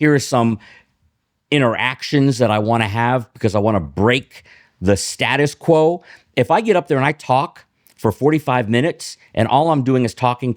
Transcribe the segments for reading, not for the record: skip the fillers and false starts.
Here are some interactions that I want to have because I want to break the status quo. If I get up there and I talk for 45 minutes and all I'm doing is talking,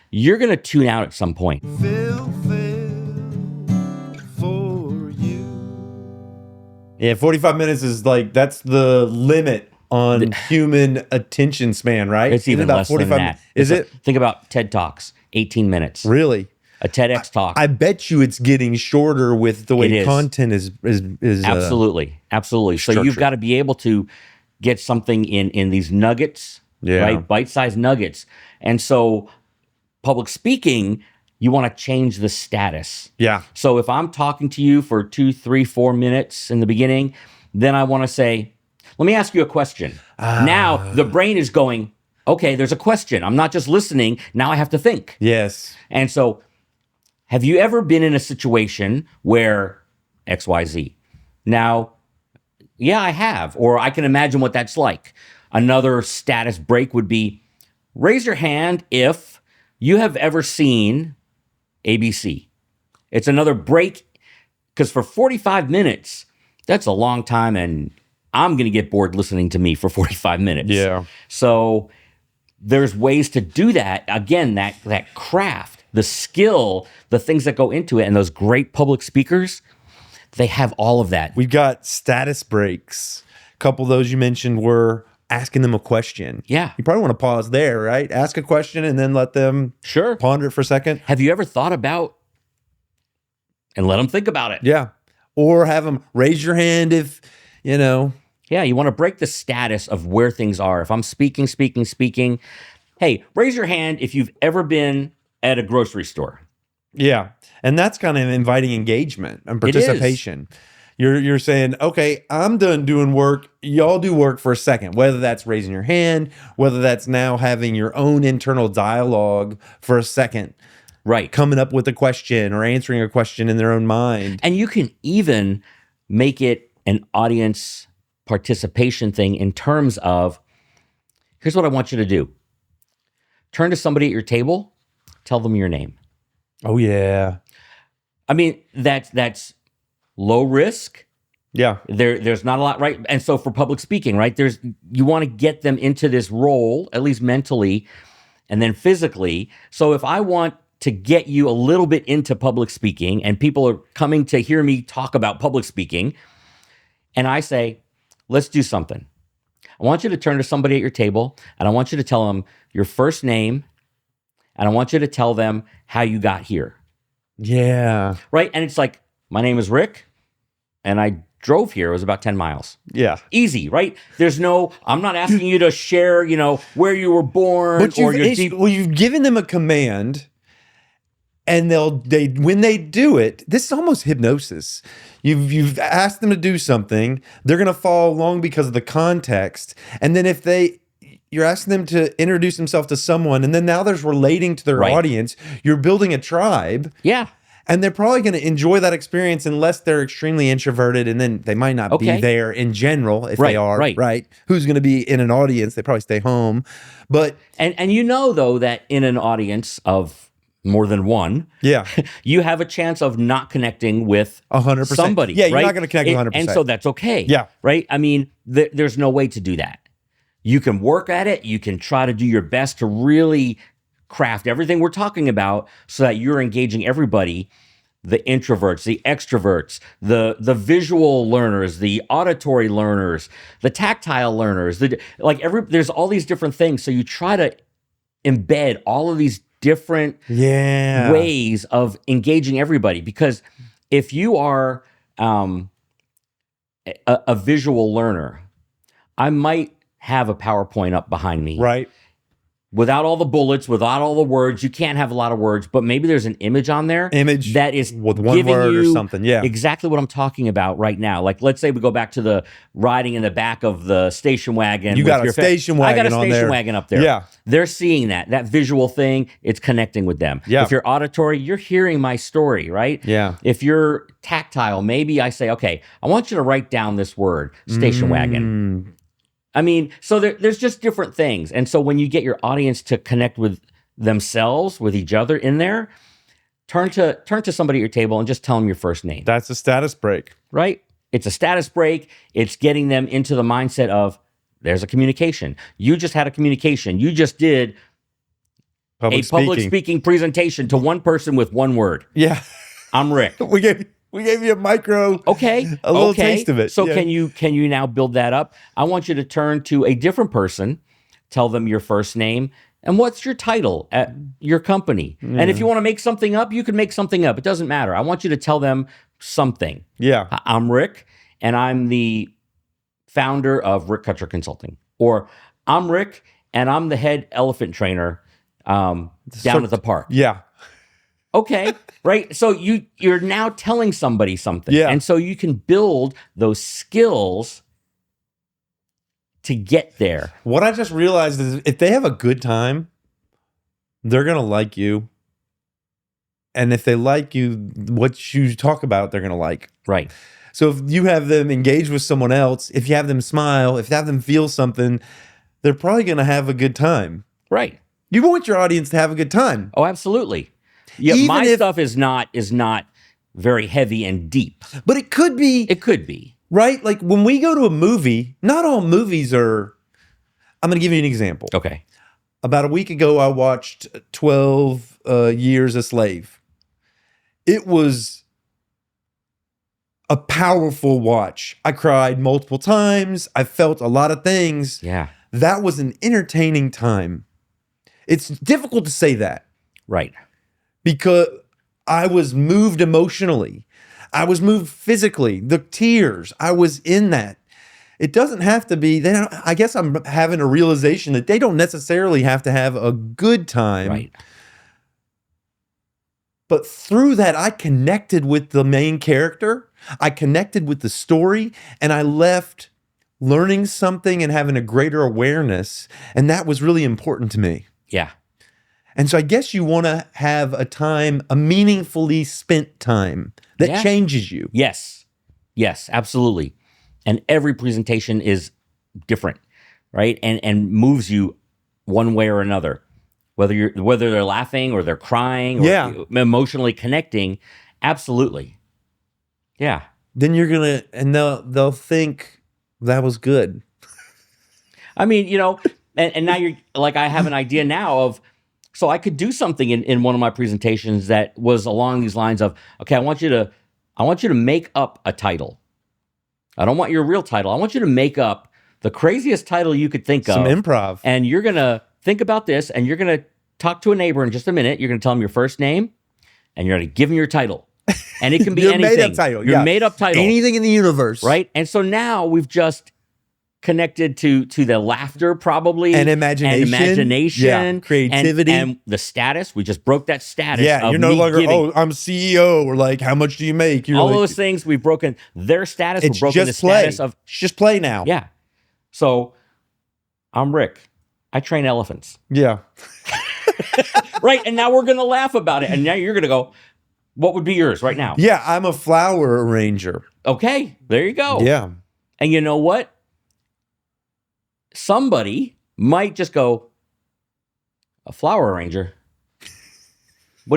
you're going to tune out at some point. Phil Phails for you. Yeah, 45 minutes is like, that's the limit on human attention span, right? It's even less than that. Is it? Think about TED Talks, 18 minutes. Really? A TEDx talk. I bet you it's getting shorter with the way content is Absolutely. So you've got to be able to get something in these nuggets, right? Bite-sized nuggets. And so public speaking, you want to change the status. Yeah. So if I'm talking to you for 2, 3, 4 minutes in the beginning, then I want to say, let me ask you a question. Now the brain is going, okay, there's a question. I'm not just listening. Now I have to think. Yes. And so have you ever been in a situation where XYZ? Now, yeah, I have, or I can imagine what that's like. Another status break would be, raise your hand if you have ever seen ABC. It's another break, because for 45 minutes, that's a long time, and I'm going to get bored listening to me for 45 minutes. Yeah. So there's ways to do that. Again, that craft, the skill, the things that go into it, and those great public speakers, they have all of that. We've got status breaks. A couple of those you mentioned were asking them a question. Yeah. You probably want to pause there, right? Ask a question and then let them ponder it for a second. Have you ever thought about, and let them think about it? Yeah. Or have them raise your hand if, you know. Yeah, you want to break the status of where things are. If I'm speaking, hey, raise your hand if you've ever been at a grocery store. Yeah. And that's kind of inviting engagement and participation. You're saying, okay, I'm done doing work. Y'all do work for a second, whether that's raising your hand, whether that's now having your own internal dialogue for a second. Right. Coming up with a question or answering a question in their own mind. And you can even make it an audience participation thing in terms of, here's what I want you to do. Turn to somebody at your table, tell them your name. Oh, yeah. I mean, that's low risk. Yeah. There's not a lot, right? And so for public speaking, right, you want to get them into this role, at least mentally, and then physically. So if I want to get you a little bit into public speaking and people are coming to hear me talk about public speaking, and I say, let's do something. I want you to turn to somebody at your table and I want you to tell them your first name and I want you to tell them how you got here. Yeah. Right? And it's like, my name is Rick and I drove here. It was about 10 miles. Yeah. Easy, right? I'm not asking you to share, where you were born or your deep. Well, you've given them a command and when they do it, this is almost hypnosis. You've asked them to do something, they're going to follow along because of the context. And then if you're asking them to introduce themselves to someone, and then now there's relating to their audience, you're building a tribe. Yeah. And they're probably going to enjoy that experience unless they're extremely introverted, and then they might not be there in general if they are, right? Who's going to be in an audience? They probably stay home. But and though, that in an audience of more than one, you have a chance of not connecting with 100% somebody. Yeah, you're not going to connect 100%. And so that's okay. Yeah. Right? I mean, there's no way to do that. You can work at it. You can try to do your best to really craft everything we're talking about so that you're engaging everybody, the introverts, the extroverts, the visual learners, the auditory learners, the tactile learners, there's all these different things. So you try to embed all of these different ways of engaging everybody, because if you are a visual learner, I might have a PowerPoint up behind me. Right. Without all the bullets, without all the words. You can't have a lot of words, but maybe there's an image on there. Image that is with one word or something. Yeah. Exactly what I'm talking about right now. Like, let's say we go back to the riding in the back of the station wagon. You got a station wagon. I got a station wagon up there. Yeah. They're seeing that visual thing. It's connecting with them. Yeah. If you're auditory, you're hearing my story, right? Yeah. If you're tactile, maybe I say, okay, I want you to write down this word, station wagon. I mean, so there's just different things. And so when you get your audience to connect with themselves, with each other in there, turn to somebody at your table and just tell them your first name. That's a status break. Right? It's a status break. It's getting them into the mindset of there's a communication. You just had a communication. You just did Public public speaking presentation to one person with one word. Yeah. I'm Rick. We gave you a micro. Okay. A little taste of it. So Yeah. can you now build that up? I want you to turn to a different person, tell them your first name, and what's your title at your company. And if you want to make something up, you can make something up. It doesn't matter. I want you to tell them something. Yeah. I'm Rick, and I'm the founder of Rick Kutcher Consulting. Or I'm Rick, and I'm the head elephant trainer down at the park. Yeah. Okay, right? So you're now telling somebody something. Yeah. And so you can build those skills to get there. What I just realized is if they have a good time, they're going to like you. And if they like you, what you talk about, they're going to like. Right. So if you have them engage with someone else, if you have them smile, if you have them feel something, they're probably going to have a good time. Right. You want your audience to have a good time. Oh, absolutely. Yeah, Even my if- stuff is not very heavy and deep. But it could be, It could be. right? Like when we go to a movie, not all movies are. I'm going to give you an example. Okay. About a week ago, I watched 12 Years a Slave. It was a powerful watch. I cried multiple times. I felt a lot of things. Yeah. That was an entertaining time. It's difficult to say that Right. because I was moved emotionally. I was moved physically. The tears, I was in that. It doesn't have to be. I guess I'm having a realization that they don't necessarily have to have a good time. Right. But through that, I connected with the main character. I connected with the story, and I left learning something and having a greater awareness. And that was really important to me. Yeah. And so I guess you want to have a meaningfully spent time that Yeah. changes you. Yes. Yes, absolutely. And every presentation is different, right? And moves you one way or another. Whether they're laughing or they're crying or Yeah. emotionally connecting, absolutely. Yeah. Then you're gonna, and they'll think that was good. I mean, and now you're like, I have an idea now of, so I could do something in one of my presentations that was along these lines of, okay, I want you to make up a title. I don't want your real title. I want you to make up the craziest title you could think Some of. improv. And you're going to think about this, and you're going to talk to a neighbor in just a minute. You're going to tell them your first name, and you're going to give them your title. And it can be Your anything. made-up title, Your yeah. made-up title. Anything in the universe. Right? And so now we've just connected to the laughter probably. And imagination. Yeah, creativity. And the status. We just broke that status. Yeah, of you're no me longer, giving. I'm CEO, or like, how much do you make? You're All like, those things we've broken. Their status. it's We've broken the just play. status of. It's just play now. Yeah. So I'm Rick. I train elephants. Yeah. Right. And now we're going to laugh about it. And now you're going to go, what would be yours right now? Yeah, I'm a flower arranger. Okay. There you go. Yeah. And you know what? Somebody might just go, a flower arranger. How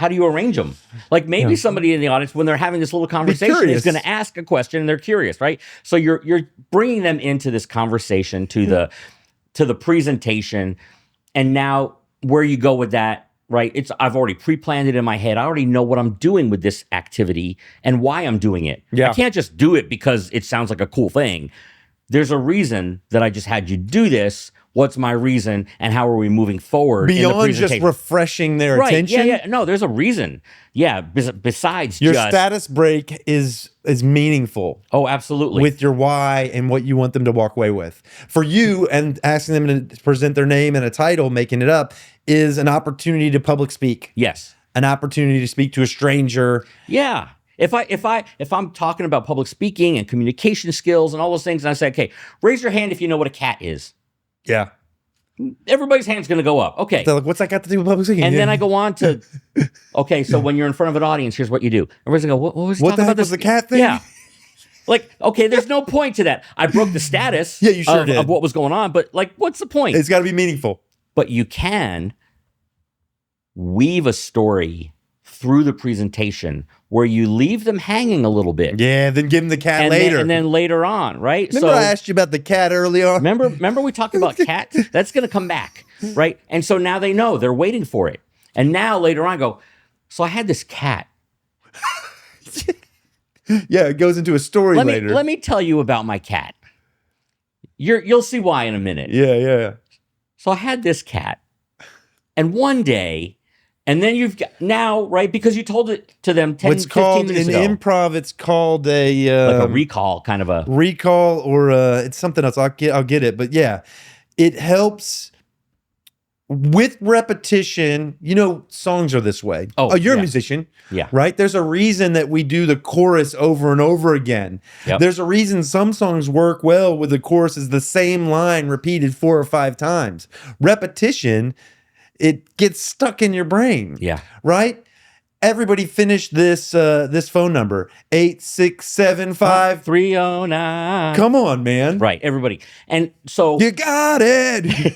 do you arrange them? Like maybe Yeah. somebody in the audience, when they're having this little conversation, is curious. going to ask a question and they're curious, right? So you're bringing them into this conversation, to the presentation, and now where you go with that, right? I've already pre-planned it in my head. I already know what I'm doing with this activity and why I'm doing it. Yeah. I can't just do it because it sounds like a cool thing. There's a reason that I just had you do this. What's my reason, and how are we moving forward in the Beyond just presentation? refreshing their Right? attention. Yeah. No, there's a reason. Yeah. Besides Your just status break is meaningful oh, absolutely. with your why and what you want them to walk away with. For you, and asking them to present their name and a title, making it up, is an opportunity to public speak. yes. An opportunity to speak to a stranger. Yeah. If I'm talking about public speaking and communication skills and all those things, and I say, okay, raise your hand if you know what a cat is. Yeah. Everybody's hand's going to go up. Okay. They're like, what's that got to do with public speaking? And then I go on to, okay, so when you're in front of an audience, here's what you do. Everybody's going to go, what was he What talking the heck about was this? the cat thing? Yeah. Like, okay, there's no point to that. I broke the status Yeah, you sure of, did. of what was going on, but like, what's the point? It's got to be meaningful. But you can weave a story through the presentation where you leave them hanging a little bit. Yeah, then give him the cat And later. then later on, right? Remember I asked you about the cat earlier on? Remember we talked about cat? That's going to come back, right? And so now they know, they're waiting for it. And now later on I go, so I had this cat. Yeah, it goes into a story later. Let me tell you about my cat. You'll see why in a minute. Yeah. So I had this cat. And one day, and then you've got now, right? Because you told it to them 10, What's 15 called minutes in ago. improv, it's called a Like a recall, kind of a recall, or it's something else. I'll get it, but yeah, it helps with repetition. You know, songs are this way. Oh, you're a yeah. musician, Yeah. right? There's a reason that we do the chorus over and over again. Yep. There's a reason some songs work well with the chorus is the same line repeated 4 or 5 times. Repetition, it gets stuck in your brain. Yeah. Right? Everybody finish this this phone number. 8675. 309. Come on, man. Right, everybody. And so You got it.